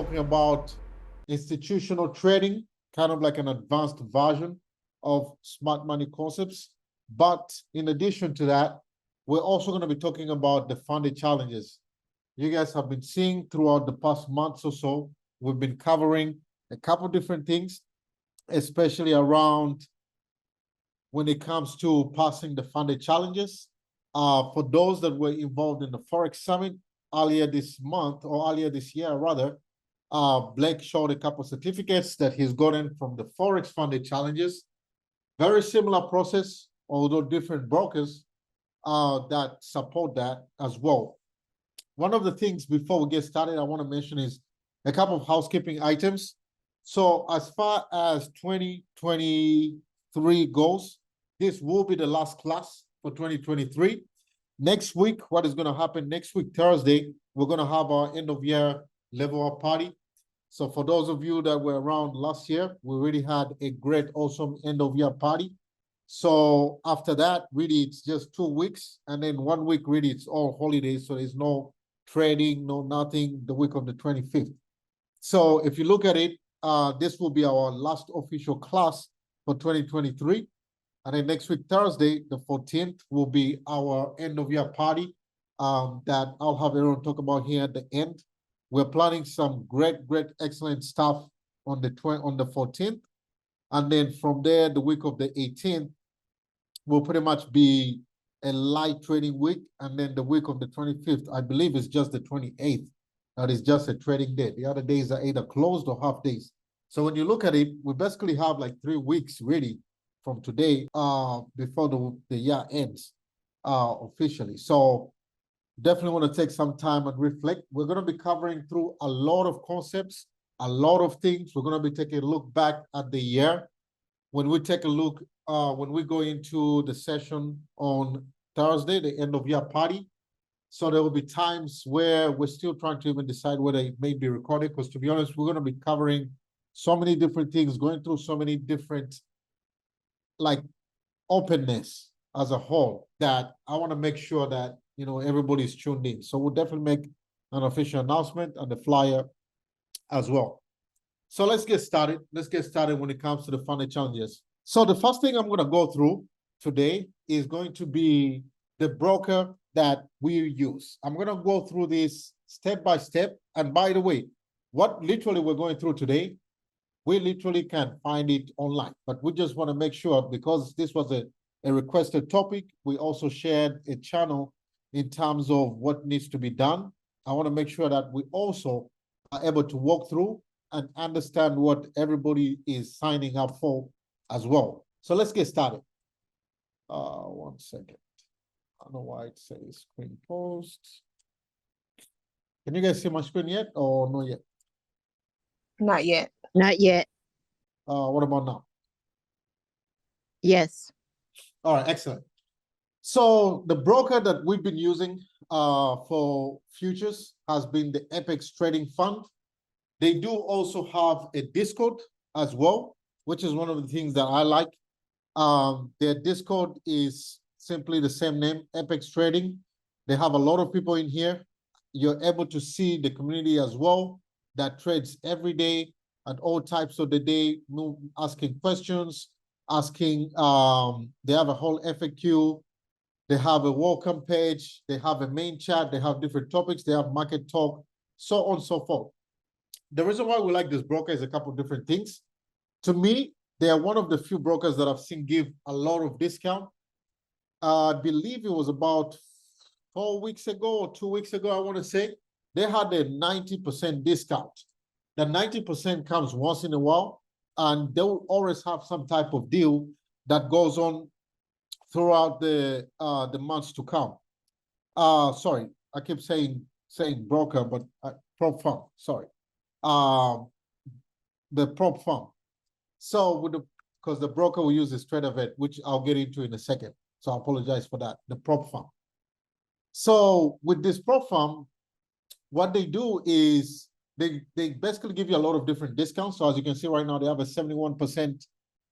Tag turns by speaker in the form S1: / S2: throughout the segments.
S1: talking about institutional trading, kind of like an advanced version of smart money concepts. But in addition to that, we're also going to be talking about the funded challenges. You guys have been seeing throughout the past months or so, we've been covering a couple different things, especially around when it comes to passing the funded challenges. For those that were involved in the Forex Summit earlier this month, or earlier this year rather, Blake showed a couple certificates that he's gotten from the Forex funded challenges. Very similar process, although different brokers that support that as well. One of the things before we get started, I want to mention is a couple of housekeeping items. So as far as 2023 goes, this will be the last class for 2023. Next week, what is going to happen next week, Thursday, we're going to have our end of year level up party. So for those of you that were around last year, we really had a great, awesome end of year party. So after that, really, it's just 2 weeks. And then 1 week, really, it's all holidays. So there's no trading, no nothing, the week of the 25th. So if you look at it, this will be our last official class for 2023. And then next week, Thursday, the 14th, will be our end of year party that I'll have everyone talk about here at the end. We're planning some great, excellent stuff on the 14th. And then from there, the week of the 18th will pretty much be a light trading week. And then the week of the 25th, I believe it's just the 28th. That is just a trading day. The other days are either closed or half days. So when you look at it, we basically have like 3 weeks really from today before the year ends officially. So definitely want to take some time and reflect. We're going to be covering through a lot of concepts, a lot of things. We're going to be taking a look back at the year. When we take a look, when we go into the session on Thursday, the end of year party, so there will be times where we're still trying to even decide whether it may be recorded, because to be honest, we're going to be covering so many different things, going through so many different, like, openness as a whole, that I want to make sure that, you know, everybody's tuned in. So we'll definitely make an official announcement and the flyer as well. So let's get started. Let's get started when it comes to the funded challenges. So the first thing I'm going to go through today is going to be the broker that we use. I'm going to go through this step by step. And by the way, what literally we're going through today, we literally can find it online, but we just want to make sure, because this was a requested topic, we also shared a channel in terms of what needs to be done. I want to make sure that we also are able to walk through and understand what everybody is signing up for as well. So let's get started. 1 second. I don't know why it says screen post. Can you guys see my screen yet or not yet?
S2: Not yet.
S3: Not yet.
S1: What about now?
S3: Yes.
S1: All right, excellent. So the broker that we've been using for futures has been the Apex Trading Fund. They do also have a Discord as well, which is one of the things that I like. Their Discord is simply the same name, Apex Trading. They have a lot of people in here. You're able to see the community as well that trades every day at all types of the day, asking questions, asking, they have a whole FAQ, they have a welcome page, they have a main chat, they have different topics, they have market talk, so on and so forth. The reason why we like this broker is a couple of different things. To me, they are one of the few brokers that I've seen give a lot of discount. I believe it was about 4 weeks ago or 2 weeks ago, I want to say, they had a 90% discount. The 90% comes once in a while, and they will always have some type of deal that goes on throughout the months to come. Sorry, I keep saying broker, but prop firm, sorry. The prop firm. So with because the broker we use is TraderVet, which I'll get into in a second. So I apologize for that, the prop firm. So with this prop firm, what they do is they basically give you a lot of different discounts. So as you can see right now, they have a 71%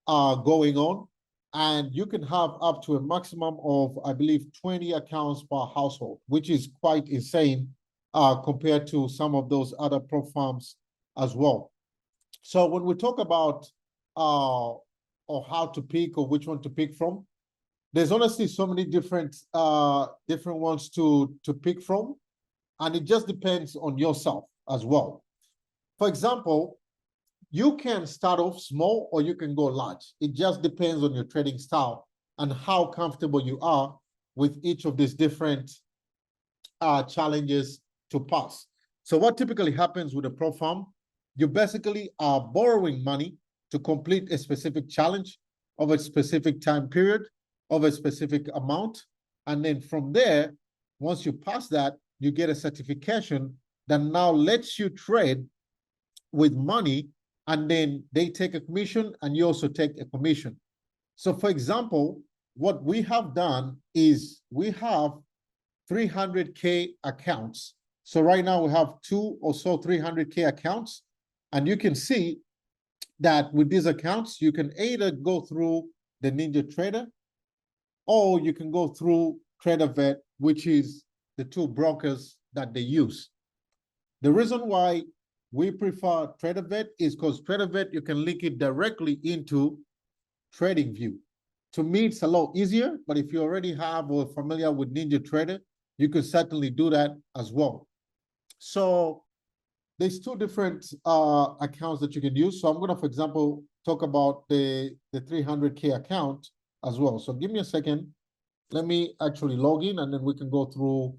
S1: going on. And you can have up to a maximum of, I believe, 20 accounts per household, which is quite insane compared to some of those other prop firms as well. So when we talk about or how to pick or which one to pick from, there's honestly so many different ones to pick from, and it just depends on yourself as well. For example, you can start off small or you can go large. It just depends on your trading style and how comfortable you are with each of these different challenges to pass. So what typically happens with a Pro Farm, you basically are borrowing money to complete a specific challenge of a specific time period, of a specific amount. And then from there, once you pass that, you get a certification that now lets you trade with money, and then they take a commission and you also take a commission. So for example, what we have done is we have 300K accounts. So right now we have 2 or so 300K accounts, and you can see that with these accounts, you can either go through the NinjaTrader or you can go through TraderVet, which is the 2 brokers that they use. The reason why we prefer TraderVet is because TraderVet, you can link it directly into TradingView. To me, it's a lot easier, but if you already have or familiar with NinjaTrader, you could certainly do that as well. So there's 2 different accounts that you can use. So I'm going to, for example, talk about the 300K account as well. So give me a second. Let me actually log in, and then we can go through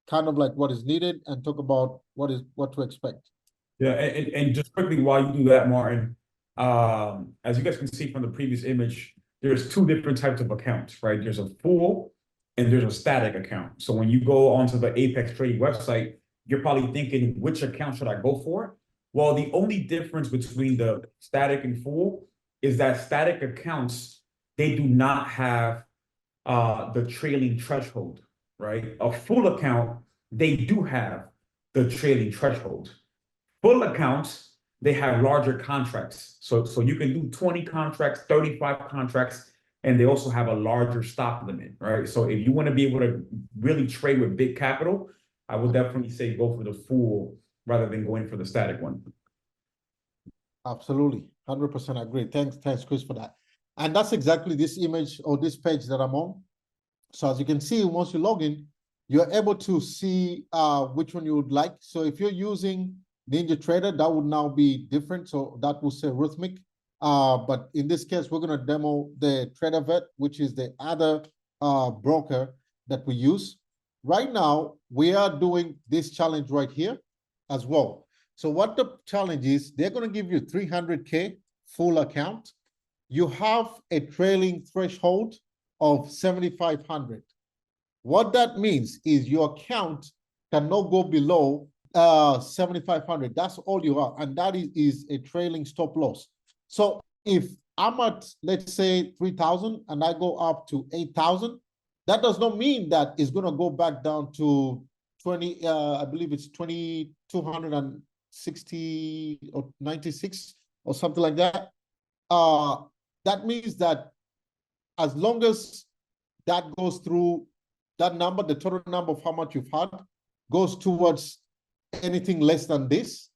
S1: kind of like what is needed and talk about what to expect.
S3: Yeah, and just quickly while you do that, Martin, as you guys can see from the previous image, there's 2 different types of accounts, right? There's a full and there's a static account. So when you go onto the Apex Trading website, you're probably thinking, which account should I go for? Well, the only difference between the static and full is that static accounts, they do not have the trailing threshold, right? A full account, they do have the trailing threshold. Full accounts, they have larger contracts. So you can do 20 contracts, 35 contracts, and they also have a larger stop limit, right? So if you want to be able to really trade with big capital, I would definitely say go for the full rather than going for the static one.
S1: Absolutely, 100% agree. Thanks, Chris, for that. And that's exactly this image or this page that I'm on. So as you can see, once you log in, you're able to see which one you would like. So if you're using NinjaTrader, that would now be different. So that will say Rhythmic. But in this case, we're going to demo the TraderVet, which is the other broker that we use. Right now, we are doing this challenge right here as well. So what the challenge is, they're going to give you 300K full account. You have a trailing threshold of 7,500. What that means is your account cannot go below 7,500. That's all you are, and that is a trailing stop loss. So if I'm at, let's say, 3,000 and I go up to 8,000, that does not mean that it's going to go back down to 20, I believe it's 2,260 or 96 or something like that. That means that as long as that goes through that number, the total number of how much you've had goes towards anything less than this,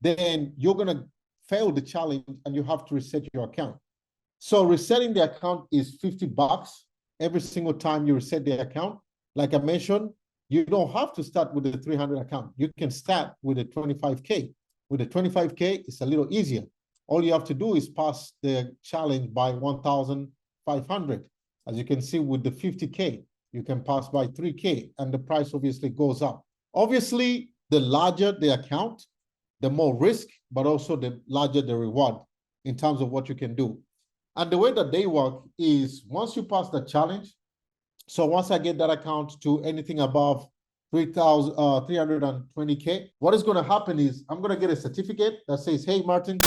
S1: then you're going to fail the challenge and you have to reset your account. So resetting the account is $50 every single time you reset the account. Like I mentioned, you don't have to start with the 300 account. You can start with a 25K. With a 25K, it's a little easier. All you have to do is pass the challenge by 1,500. As you can see with the 50K, you can pass by 3K and the price obviously goes up. Obviously, the larger the account, the more risk, but also the larger the reward in terms of what you can do. And the way that they work is once you pass the challenge, so once I get that account to anything above 320K, what is going to happen is I'm going to get a certificate that says, hey, Martin,